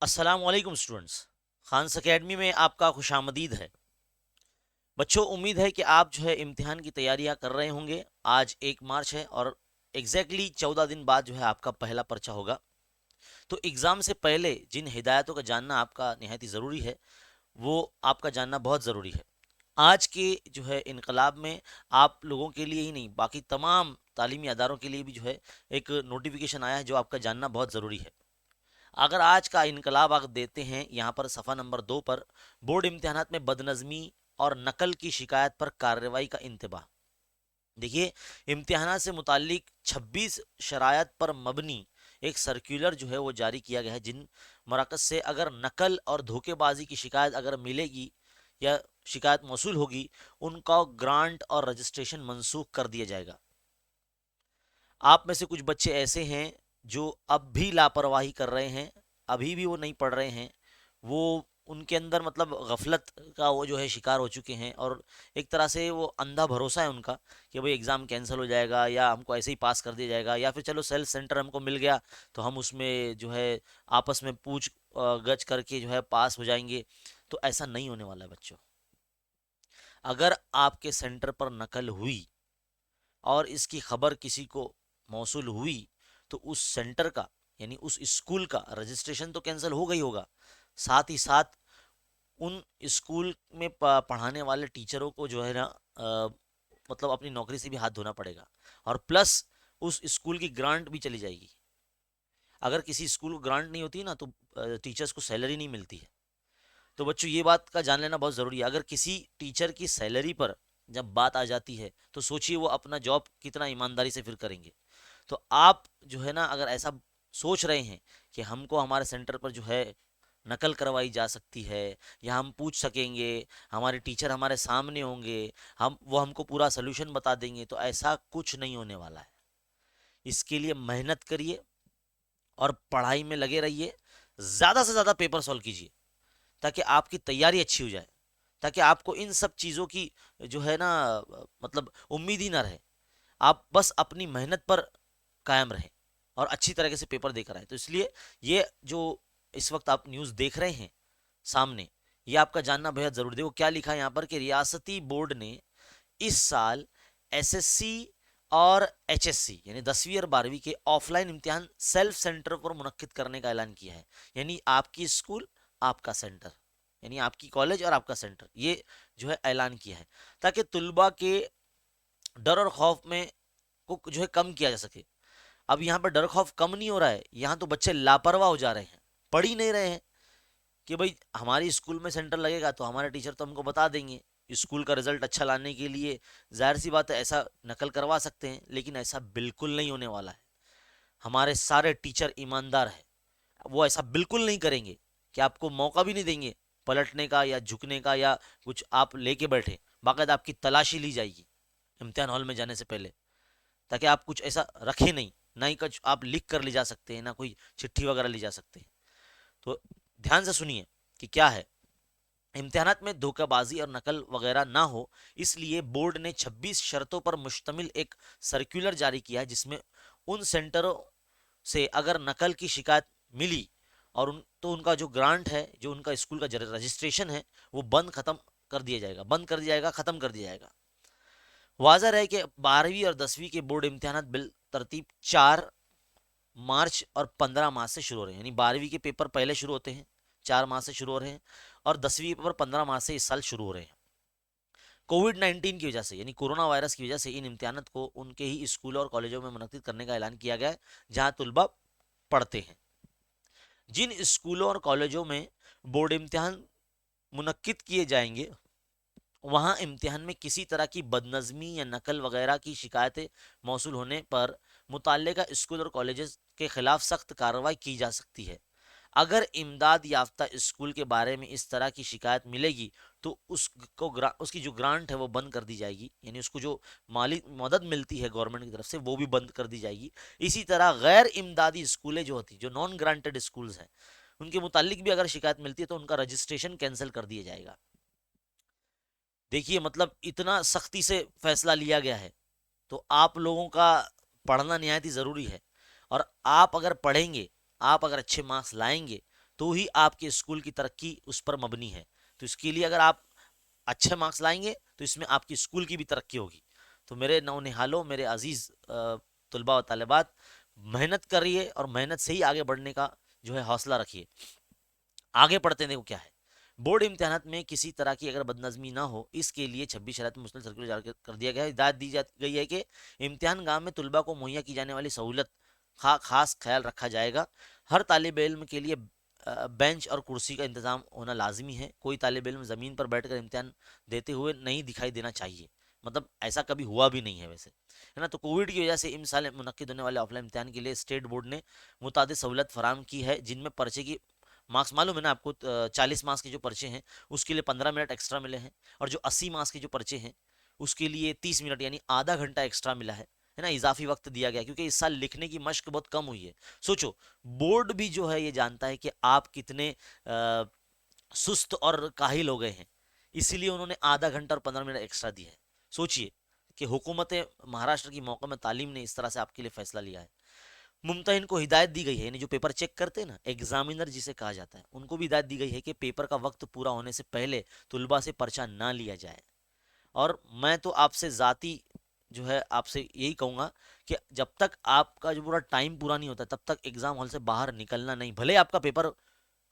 अस्सलाम वालेकुम students. Khans academy में आपका खुशामदीद है। बच्चों, उम्मीद है कि आप जो है इम्तिहान की तैयारियां कर रहे होंगे। आज 1 मार्च है और एग्जैक्टली 14 दिन बाद जो है आपका पहला पर्चा होगा। तो एग्ज़ाम से पहले जिन हिदायतों का जानना आपका निहायती ज़रूरी है, वो आपका जानना बहुत ज़रूरी है। आज के जो है इनकलाब में आप लोगों के लिए ही नहीं, बाकी तमाम तालीमी अदारों के लिए भी जो है एक नोटिफिकेशन आया है जो आपका जानना बहुत ज़रूरी है। अगर आज का इनकलाब आप देते हैं, यहाँ पर सफ़ा नंबर 2 पर बोर्ड इम्तिहानात में बदनज़मी और नकल की शिकायत पर कार्रवाई का इंतबाह। देखिए, इम्तिहानात से मुताल्लिक 26 शरायत पर मबनी एक सर्कुलर जो है वो जारी किया गया है, जिन मराकज से अगर नकल और धोखेबाजी की शिकायत अगर मिलेगी या शिकायत मौसूल होगी, उनका ग्रांट और रजिस्ट्रेशन मनसूख कर दिया जाएगा। आप में से कुछ बच्चे ऐसे हैं जो अब भी लापरवाही कर रहे हैं, अभी भी वो नहीं पढ़ रहे हैं। वो उनके अंदर मतलब गफलत का वो जो है शिकार हो चुके हैं, और एक तरह से वो अंधा भरोसा है उनका कि भाई एग्ज़ाम कैंसिल हो जाएगा या हमको ऐसे ही पास कर दिया जाएगा, या फिर चलो सेल्फ सेंटर हमको मिल गया तो हम उसमें जो है आपस में पूछ गछ करके जो है पास हो जाएंगे। तो ऐसा नहीं होने वाला है बच्चों। अगर आपके सेंटर पर नकल हुई और इसकी खबर किसी को मौसूल हुई, तो उस सेंटर का यानी उस स्कूल का रजिस्ट्रेशन तो कैंसिल होगा ही होगा। साथ ही साथ उन स्कूल में पढ़ाने वाले टीचरों को जो है ना मतलब अपनी नौकरी से भी हाथ धोना पड़ेगा, और प्लस उस स्कूल की ग्रांट भी चली जाएगी। अगर किसी स्कूल को ग्रांट नहीं होती ना, तो टीचर्स को सैलरी नहीं मिलती है। तो बच्चों, ये बात का जान लेना बहुत ज़रूरी है। अगर किसी टीचर की सैलरी पर जब बात आ जाती है, तो सोचिए वो अपना जॉब कितना ईमानदारी से फिर करेंगे। तो आप जो है ना, अगर ऐसा सोच रहे हैं कि हमको हमारे सेंटर पर जो है नकल करवाई जा सकती है या हम पूछ सकेंगे, हमारे टीचर हमारे सामने होंगे, हम वो हमको पूरा सोल्यूशन बता देंगे, तो ऐसा कुछ नहीं होने वाला है। इसके लिए मेहनत करिए और पढ़ाई में लगे रहिए। ज़्यादा से ज़्यादा पेपर सॉल्व कीजिए ताकि आपकी तैयारी अच्छी हो जाए, ताकि आपको इन सब चीज़ों की जो है ना मतलब उम्मीद ही ना रहे। आप बस अपनी मेहनत पर कायम रहें और अच्छी तरीके से पेपर देकर आए। तो इसलिए ये जो इस वक्त आप न्यूज़ देख रहे हैं सामने, ये आपका जानना बेहद ज़रूरी। देखो क्या लिखा है यहाँ पर कि रियासती बोर्ड ने इस साल एसएससी और एचएससी यानी 10वीं और 12वीं के ऑफलाइन इम्तिहान सेल्फ सेंटर पर मुनक्किद करने का ऐलान किया है। यानी आपकी स्कूल, आपका सेंटर, यानी आपकी कॉलेज और आपका सेंटर, ये जो है ऐलान किया है ताकि तुलबा के डर और खौफ में को जो है कम किया जा सके। अब यहाँ पर डर खौफ कम नहीं हो रहा है, यहाँ तो बच्चे लापरवाह हो जा रहे हैं, पढ़ ही नहीं रहे हैं कि भाई हमारी स्कूल में सेंटर लगेगा तो हमारे टीचर तो हमको बता देंगे। स्कूल का रिजल्ट अच्छा लाने के लिए जाहिर सी बात है ऐसा नकल करवा सकते हैं, लेकिन ऐसा बिल्कुल नहीं होने वाला है। हमारे सारे टीचर ईमानदार हैं, वो ऐसा बिल्कुल नहीं करेंगे कि आपको मौका भी नहीं देंगे पलटने का या झुकने का या कुछ आप लेके बैठे। बाकायदा आपकी तलाशी ली जाएगी इम्तिहान हॉल में जाने से पहले, ताकि आप कुछ ऐसा रखें नहीं, ना ही कुछ आप लिख कर ले जा सकते हैं, ना कोई चिट्ठी वगैरह ले जा सकते हैं। तो ध्यान से सुनिए कि क्या है। इम्तिहानात में धोखाबाजी और नकल वगैरह ना हो, इसलिए बोर्ड ने 26 शर्तों पर मुश्तमिल एक सर्कुलर जारी किया है, जिसमें उन सेंटरों से अगर नकल की शिकायत मिली और उनका जो ग्रांट है, जो उनका स्कूल का रजिस्ट्रेशन है, वो बंद कर दिया जाएगा, ख़त्म कर दिया जाएगा। वाज़ह रहे कि 12वीं और 10वीं के बोर्ड इम्तिहानात बिल तरतीब 4 मार्च और 15 मार्च से शुरू हो रहे हैं। यानी 12वीं के पेपर पहले शुरू होते हैं, 4 मार्च से शुरू हो रहे हैं, और 10वीं के पेपर 15 मार्च से इस साल शुरू हो रहे हैं। कोविड-19 की वजह से यानी कोरोना वायरस की वजह से इन इम्तिहानात को उनके ही स्कूलों और कॉलेजों में मुनक्किद करने का ऐलान किया गया है जहां तुलबा पढ़ते हैं। जिन स्कूलों और कॉलेजों में बोर्ड इम्तिहान मुनक्किद किए जाएंगे, वहां इम्तिहान में किसी तरह की बदनज़मी या नकल वगैरह की शिकायतें मौसूल होने पर मुतल्लिका स्कूल और कॉलेजेस के खिलाफ सख्त कार्रवाई की जा सकती है। अगर इमदाद याफ्ता स्कूल के बारे में इस तरह की शिकायत मिलेगी, तो उसकी जो ग्रांट है वो बंद कर दी जाएगी, यानी उसको जो माली मदद मिलती है गवर्नमेंट की तरफ से वो भी बंद कर दी जाएगी। इसी तरह गैर इमदादी स्कूलें जो होती, जो नॉन ग्रांटेड स्कूल्स हैं, उनके मुतालिक भी अगर शिकायत मिलती है तो उनका रजिस्ट्रेशन कैंसिल कर दिया जाएगा। देखिए, मतलब इतना सख्ती से फैसला लिया गया है, तो आप लोगों का पढ़ना निहायत ही ज़रूरी है। और आप अगर पढ़ेंगे, आप अगर अच्छे मार्क्स लाएंगे, तो ही आपके स्कूल की तरक्की उस पर मबनी है। तो इसके लिए अगर आप अच्छे मार्क्स लाएंगे तो इसमें आपकी स्कूल की भी तरक्की होगी। तो मेरे नौनिहालों, मेरे अजीज तुलबा व तालिबात, मेहनत करिए और मेहनत से ही आगे बढ़ने का जो है हौसला रखिए। आगे पढ़ते हैं, देखो क्या है। बोर्ड इम्तिहानात में किसी तरह की अगर बदनजमी ना हो, इसके लिए 26 शरात में मुस्तकिल सर्कुलर जारी कर दिया गया है। हिदायत दी जा गई है कि इम्तिहान गाह में तुलबा को मुहैया की जाने वाली सहूलत का खास ख्याल रखा जाएगा। हर तालिब इल्म के लिए बेंच और कुर्सी का इंतजाम होना लाजमी है। कोई तालिब इल्म ज़मीन पर बैठकर इम्तिहान देते हुए नहीं दिखाई देना चाहिए। मतलब ऐसा कभी हुआ भी नहीं है वैसे, है ना। तो कोविड की वजह से इन साल मुनक्किद होने वाले ऑफलाइन इम्तिहान के लिए स्टेट बोर्ड ने मुतादिद सहूलत फराम की है, जिनमें पर्चे की मार्क्स मालूम है ना आपको, 40 मार्क्स के जो पर्चे हैं उसके लिए 15 मिनट एक्स्ट्रा मिले हैं, और जो 80 मार्क्स के जो पर्चे हैं उसके लिए 30 मिनट यानी आधा घंटा एक्स्ट्रा मिला है ना। इजाफी वक्त दिया गया क्योंकि इस साल लिखने की मश्क बहुत कम हुई है। सोचो, बोर्ड भी जो है ये जानता है कि आप कितने सुस्त और काहिल हो गए हैं, इसीलिए उन्होंने आधा घंटा और 15 मिनट एक्स्ट्रा दिया है। सोचिए कि हुकूमत महाराष्ट्र की मौका में तालीम ने इस तरह से आपके लिए फैसला लिया है। मुमतहिन को हिदायत दी गई है, यानी जो पेपर चेक करते हैं ना, एग्जामिनर जिसे कहा जाता है, उनको भी हिदायत दी गई है कि पेपर का वक्त पूरा होने से पहले तुलबा से पर्चा ना लिया जाए। और मैं तो आपसे ज़ाती जो है आपसे यही कहूँगा कि जब तक आपका जो पूरा टाइम पूरा नहीं होता तब तक एग्ज़ाम हॉल से बाहर निकलना नहीं। भले आपका पेपर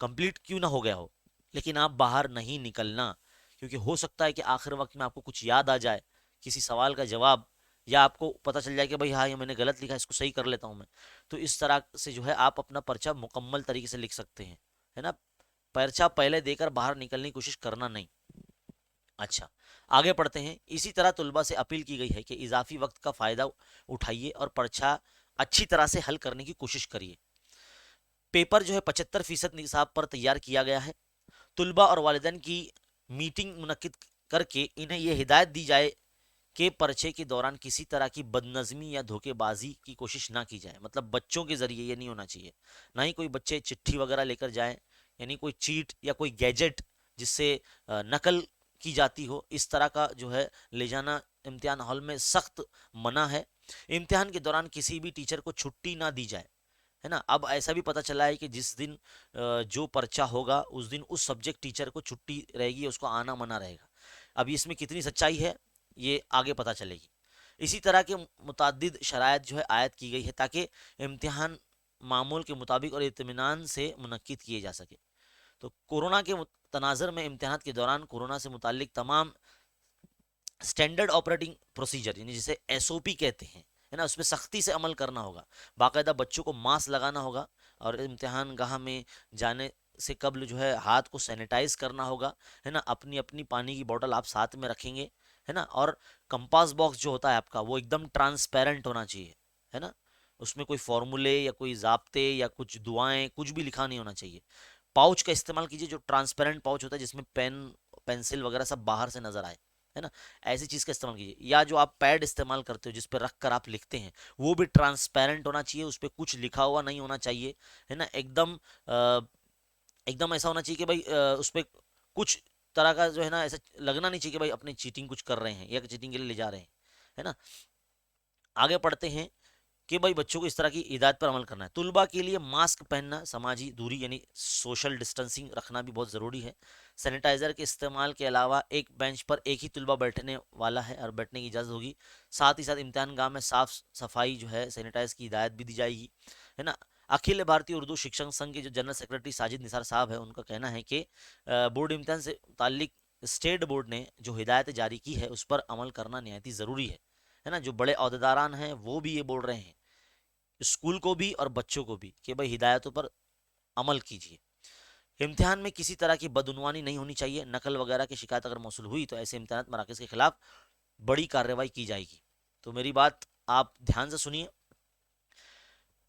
कंप्लीट क्यों ना हो गया हो, लेकिन आप बाहर नहीं निकलना, क्योंकि हो सकता है कि आखिर वक्त में आपको कुछ याद आ जाए, किसी सवाल का जवाब, या आपको पता चल जाए कि भाई हाँ ये मैंने गलत लिखा, इसको सही कर लेता हूँ मैं। तो इस तरह से जो है आप अपना पर्चा मुकम्मल तरीके से लिख सकते हैं, है ना। पर्चा पहले देकर बाहर निकलने की कोशिश करना नहीं। अच्छा, आगे पढ़ते हैं। इसी तरह तुलबा से अपील की गई है कि इजाफी वक्त का फ़ायदा उठाइए और पर्चा अच्छी तरह से हल करने की कोशिश करिए। पेपर जो है 75% निसाब पर तैयार किया गया है। तुलबा और वालिदैन की मीटिंग मुनक्किद करके इन्हें यह हिदायत दी जाए कि पर्चे के दौरान किसी तरह की बदनज़मी या धोखेबाजी की कोशिश ना की जाए। मतलब बच्चों के ज़रिए ये नहीं होना चाहिए, ना ही कोई बच्चे चिट्ठी वगैरह लेकर जाएं, यानी कोई चीट या कोई गैजेट जिससे नकल की जाती हो, इस तरह का जो है ले जाना इम्तिहान हॉल में सख्त मना है। इम्तिहान के दौरान किसी भी टीचर को छुट्टी ना दी जाए, है ना। अब ऐसा भी पता चला है कि जिस दिन जो पर्चा होगा उस दिन उस सब्जेक्ट टीचर को छुट्टी रहेगी, उसको आना मना रहेगा। अब इसमें कितनी सच्चाई है ये आगे पता चलेगी। इसी तरह के मुतादिद शराइत जो है आयत की गई है ताकि इम्तिहान मामूल के मुताबिक और इत्मीनान से मुनक्किद किए जा सके। तो कोरोना के तनाजर में इम्तिहान के दौरान कोरोना से मुतालिक तमाम स्टैंडर्ड ऑपरेटिंग प्रोसीजर, यानी जिसे एसओपी कहते हैं, है ना, उसमें सख्ती से अमल करना होगा। बाकायदा बच्चों को मास्क लगाना होगा और इम्तिहान गाह में जाने से कबल जो है हाथ को सैनिटाइज करना होगा, है ना। अपनी अपनी पानी की बोतल आप साथ में रखेंगे, है ना। और कंपास बॉक्स जो होता है आपका वो एकदम ट्रांसपेरेंट होना चाहिए, है ना। उसमें कोई फॉर्मूले या कोई जाब्ते या कुछ दुआएं कुछ भी लिखा नहीं होना चाहिए। पाउच का इस्तेमाल कीजिए, जो ट्रांसपेरेंट पाउच होता है जिसमें पेन पेंसिल वगैरह सब बाहर से नजर आए, है ना। ऐसी चीज का इस्तेमाल कीजिए। या जो आप पैड इस्तेमाल करते हो जिस पर रख कर आप लिखते हैं, वो भी ट्रांसपेरेंट होना चाहिए, उस पर कुछ लिखा हुआ नहीं होना चाहिए, है ना। एकदम एकदम ऐसा होना चाहिए कि भाई उस पर कुछ तरह का जो है ना, ऐसा लगना नहीं चाहिए कि भाई अपने चीटिंग कुछ कर रहे हैं या चीटिंग के लिए ले जा रहे हैं, है ना। आगे पढ़ते हैं कि भाई बच्चों को इस तरह की हिदायत पर अमल करना है। तुलबा के लिए मास्क पहनना, समाजी दूरी यानी सोशल डिस्टेंसिंग रखना भी बहुत ज़रूरी है। सैनिटाइज़र के इस्तेमाल के अलावा एक बेंच पर एक ही तुलबा बैठने वाला है और बैठने की इजाज़त होगी। साथ ही साथ इम्तिहान गाह में साफ सफाई जो है, सैनिटाइज की हिदायत भी दी जाएगी, है ना। अखिल भारतीय उर्दू शिक्षक संघ के जो जनरल सेक्रेटरी साजिद निसार साहब है, उनका कहना है कि बोर्ड इम्तिहान से मुतालिक स्टेट बोर्ड ने जो हिदायत जारी की है उस पर अमल करना निहायत ज़रूरी है ना। जो बड़े अहदेदारान हैं वो भी ये बोल रहे हैं स्कूल को भी और बच्चों को भी कि भाई हिदायतों पर अमल कीजिए। इम्तिहान में किसी तरह की बदउनवानी नहीं होनी चाहिए। नकल वगैरह की शिकायत अगर मौसूल हुई तो ऐसे इम्तिहान मराकज़ के खिलाफ बड़ी कार्रवाई की जाएगी। तो मेरी बात आप ध्यान से सुनिए,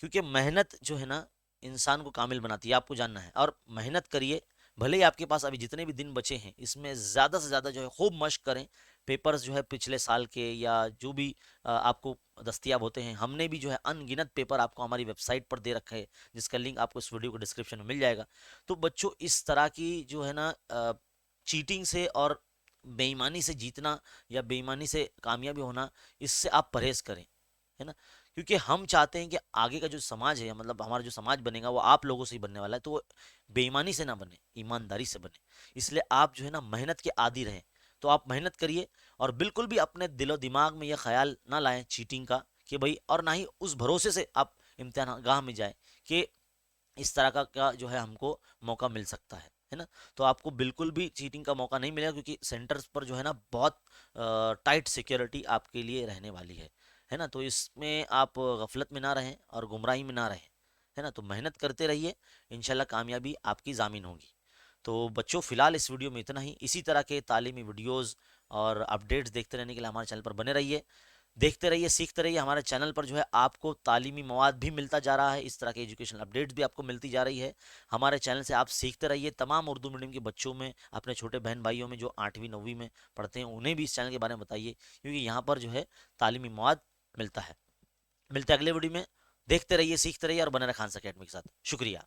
क्योंकि मेहनत जो है ना इंसान को कामिल बनाती है, आपको जानना है। और मेहनत करिए, भले ही आपके पास अभी जितने भी दिन बचे हैं इसमें ज़्यादा से ज़्यादा जो है खूब मश्क करें। पेपर्स जो है पिछले साल के या जो भी आपको दस्तियाब होते हैं, हमने भी जो है अनगिनत पेपर आपको हमारी वेबसाइट पर दे रखा है, जिसका लिंक आपको इस वीडियो को डिस्क्रिप्शन में मिल जाएगा। तो बच्चों, इस तरह की जो है ना चीटिंग से और बेईमानी से जीतना या बेईमानी से कामयाबी होना, इससे आप परहेज़ करें, है ना। क्योंकि हम चाहते हैं कि आगे का जो समाज है, मतलब हमारा जो समाज बनेगा वो आप लोगों से ही बनने वाला है, तो वो बेईमानी से ना बने, ईमानदारी से बने। इसलिए आप जो है ना मेहनत के आदी रहें। तो आप मेहनत करिए, और बिल्कुल भी अपने दिलो दिमाग में ये ख्याल ना लाएं चीटिंग का कि भाई, और ना ही उस भरोसे से आप इम्तिहान गाह में जाए कि इस तरह का जो है हमको मौका मिल सकता है ना। तो आपको बिल्कुल भी चीटिंग का मौका नहीं मिलेगा, क्योंकि सेंटर्स पर जो है ना बहुत टाइट सिक्योरिटी आपके लिए रहने वाली है ना। तो इसमें आप गफलत में ना रहें और गुमराही में ना रहें, है ना। तो मेहनत करते रहिए, इंशाल्लाह कामयाबी आपकी ज़ामिन होगी। तो बच्चों, फिलहाल इस वीडियो में इतना ही। इसी तरह के तालीमी वीडियोस और अपडेट्स देखते रहने के लिए हमारे चैनल पर बने रहिए। देखते रहिए, सीखते रहिए। हमारे चैनल पर जो है आपको तालीमी मवाद भी मिलता जा रहा है, इस तरह के एजुकेशनल अपडेट्स भी आपको मिलती जा रही है। हमारे चैनल से आप सीखते रहिए। तमाम उर्दू मीडियम के बच्चों में, अपने छोटे बहन भाइयों में जो 8वीं 9वीं में पढ़ते हैं, उन्हें भी इस चैनल के बारे में बताइए, क्योंकि यहाँ पर जो है तालीमी मवाद मिलता है। मिलते हैं अगले वीडियो में। देखते रहिए, सीखते रहिए और बने रहे खान अकेडमी के साथ। शुक्रिया।